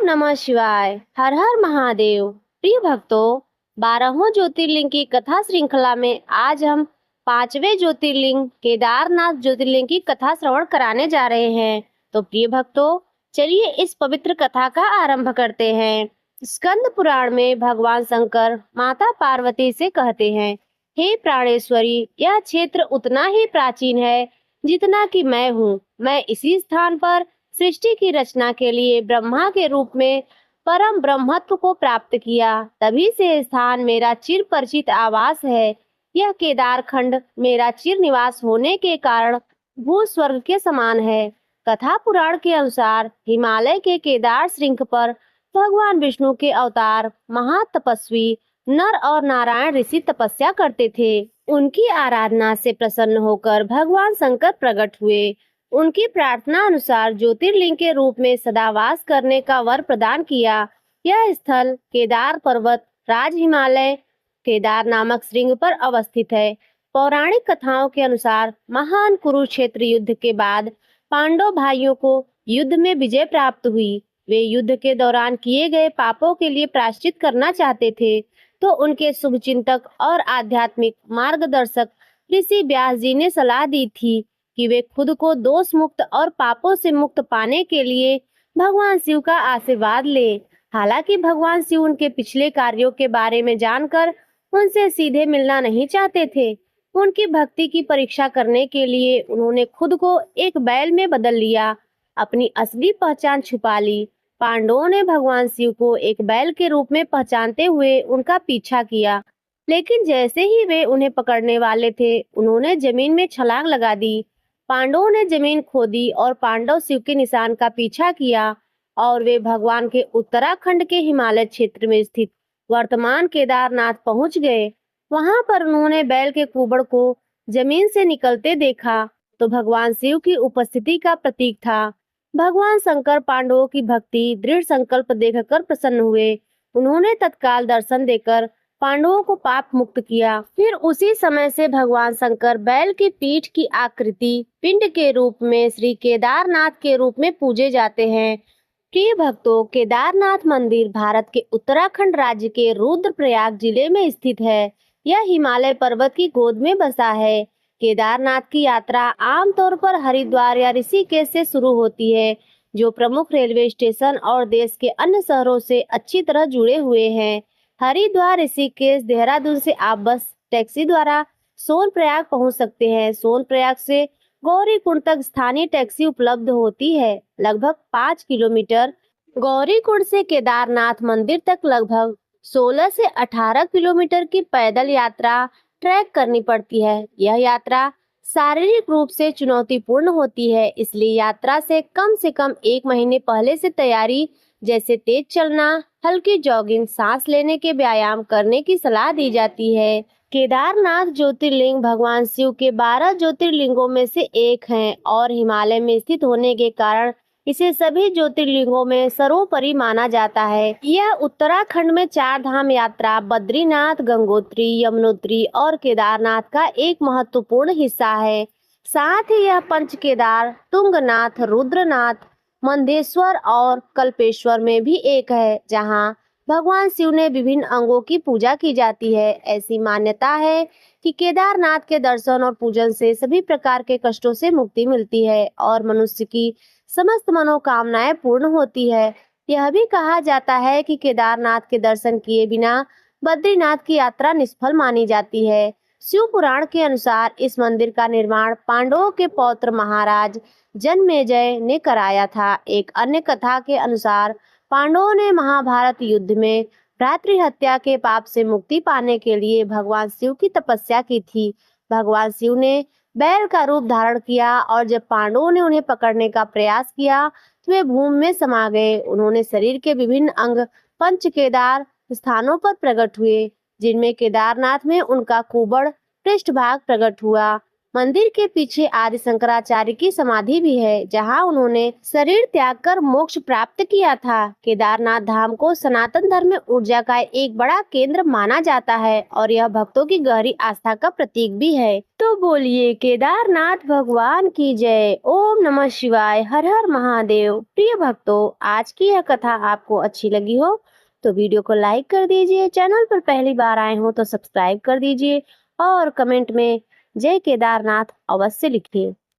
नमः शिवाय। हर हर महादेव। प्रिय भक्तों, 12 ज्योतिर्लिंग की कथा श्रृंखला में आज हम 5वें ज्योतिर्लिंग केदारनाथ ज्योतिर्लिंग की कथा श्रवण कराने जा रहे हैं। तो प्रिय भक्तों, चलिए इस पवित्र कथा का आरंभ करते हैं। स्कंद पुराण में भगवान शंकर माता पार्वती से कहते हैं, हे प्राणेश्वरी, यह क्षेत्र उतना ही प्राचीन है जितना कि मैं हूँ। मैं इसी स्थान पर सृष्टि की रचना के लिए ब्रह्मा के रूप में परम ब्रह्मत्व को प्राप्त किया। तभी से स्थान मेरा चिर परिचित आवास है। यह केदार खंड मेरा चिर निवास होने के कारण भू स्वर्ग के समान है। कथा पुराण के अनुसार हिमालय के केदार श्रृंग पर भगवान विष्णु के अवतार महातपस्वी नर और नारायण ऋषि तपस्या करते थे। उनकी आराधना से प्रसन्न होकर भगवान शंकर प्रकट हुए। उनकी प्रार्थना अनुसार ज्योतिर्लिंग के रूप में सदावास करने का वर प्रदान किया। यह स्थल केदार पर्वत राज हिमालय केदार नामक श्रृंग पर अवस्थित है। पौराणिक कथाओं के अनुसार महान कुरुक्षेत्र युद्ध के बाद पांडव भाइयों को युद्ध में विजय प्राप्त हुई। वे युद्ध के दौरान किए गए पापों के लिए प्रायश्चित करना चाहते थे, तो उनके शुभचिंतक और आध्यात्मिक मार्गदर्शक ऋषि व्यास जी ने सलाह दी थी कि वे खुद को दोष मुक्त और पापों से मुक्त पाने के लिए भगवान शिव का आशीर्वाद लें। हालांकि भगवान शिव उनके पिछले कार्यों के बारे में जानकर उनसे सीधे मिलना नहीं चाहते थे। उनकी भक्ति की परीक्षा करने के लिए उन्होंने खुद को एक बैल में बदल लिया, अपनी असली पहचान छुपा ली। पांडवों ने भगवान शिव को एक बैल के रूप में पहचानते हुए उनका पीछा किया, लेकिन जैसे ही वे उन्हें पकड़ने वाले थे, उन्होंने जमीन में छलांग लगा दी। पांडवों ने जमीन खोदी और पांडव शिव के निशान का पीछा किया और वे भगवान के उत्तराखंड के हिमालय क्षेत्र में स्थित वर्तमान केदारनाथ पहुंच गए। वहां पर उन्होंने बैल के कुबड़ को जमीन से निकलते देखा तो भगवान शिव की उपस्थिति का प्रतीक था। भगवान शंकर पांडवों की भक्ति दृढ़ संकल्प देखकर प्रसन्न हुए। उन्होंने तत्काल दर्शन देकर पांडवों को पाप मुक्त किया। फिर उसी समय से भगवान शंकर बैल की पीठ की आकृति पिंड के रूप में श्री केदारनाथ के रूप में पूजे जाते हैं। प्रिय भक्तों, केदारनाथ मंदिर भारत के उत्तराखंड राज्य के रुद्रप्रयाग जिले में स्थित है। यह हिमालय पर्वत की गोद में बसा है। केदारनाथ की यात्रा आमतौर पर हरिद्वार या ऋषिकेश से शुरू होती है, जो प्रमुख रेलवे स्टेशन और देश के अन्य शहरों से अच्छी तरह जुड़े हुए हैं। हरिद्वार ऋषिकेश देहरादून से आप बस टैक्सी द्वारा सोनप्रयाग पहुंच सकते हैं। सोनप्रयाग से गौरीकुंड तक स्थानीय टैक्सी उपलब्ध होती है। लगभग 5 किलोमीटर। गौरीकुंड से केदारनाथ मंदिर तक लगभग 16 से 18 किलोमीटर की पैदल यात्रा ट्रैक करनी पड़ती है। यह यात्रा शारीरिक रूप से चुनौतीपूर्ण होती है, इसलिए यात्रा से कम 1 महीने पहले से तैयारी, जैसे तेज चलना, हल्की जॉगिंग, सांस लेने के व्यायाम करने की सलाह दी जाती है। केदारनाथ ज्योतिर्लिंग भगवान शिव के 12 ज्योतिर्लिंगों में से एक है और हिमालय में स्थित होने के कारण इसे सभी ज्योतिर्लिंगों में सर्वोपरि माना जाता है। यह उत्तराखंड में 4 धाम यात्रा बद्रीनाथ, गंगोत्री, यमुनोत्री और केदारनाथ का एक महत्वपूर्ण हिस्सा है। साथ ही यह पंच केदार, तुंगनाथ, रुद्रनाथ, मंदेश्वर और कल्पेश्वर में भी एक है, जहां भगवान शिव ने विभिन्न अंगों की पूजा की जाती है। ऐसी मान्यता है कि केदारनाथ के दर्शन और पूजन से सभी प्रकार के कष्टों से मुक्ति मिलती है और मनुष्य की समस्त मनोकामनाएं पूर्ण होती है। यह भी कहा जाता है कि केदारनाथ के दर्शन किए बिना बद्रीनाथ की यात्रा निष्फल मानी जाती है। शिव पुराण के अनुसार इस मंदिर का निर्माण पांडवों के पौत्र महाराज जन्मेजय ने कराया था। एक अन्य कथा के अनुसार पांडवों ने महाभारत युद्ध में भ्रातृ हत्या के पाप से मुक्ति पाने के लिए भगवान शिव की तपस्या की थी। भगवान शिव ने बैल का रूप धारण किया और जब पांडवों ने उन्हें पकड़ने का प्रयास किया तो वे भूमि में समा गए। उन्होंने शरीर के विभिन्न अंग पंच केदार स्थानों पर प्रकट हुए, जिनमें केदारनाथ में उनका कुबड़ पृष्ठभाग प्रकट हुआ। मंदिर के पीछे आदि शंकराचार्य की समाधि भी है, जहां उन्होंने शरीर त्याग कर मोक्ष प्राप्त किया था। केदारनाथ धाम को सनातन धर्म में ऊर्जा का एक बड़ा केंद्र माना जाता है और यह भक्तों की गहरी आस्था का प्रतीक भी है। तो बोलिए केदारनाथ भगवान की जय। ओम नमः शिवाय। हर हर महादेव। प्रिय भक्तों, आज की यह कथा आपको अच्छी लगी हो तो वीडियो को लाइक कर दीजिए। चैनल पर पहली बार आए हो तो सब्सक्राइब कर दीजिए और कमेंट में जय केदारनाथ अवश्य लिखिए।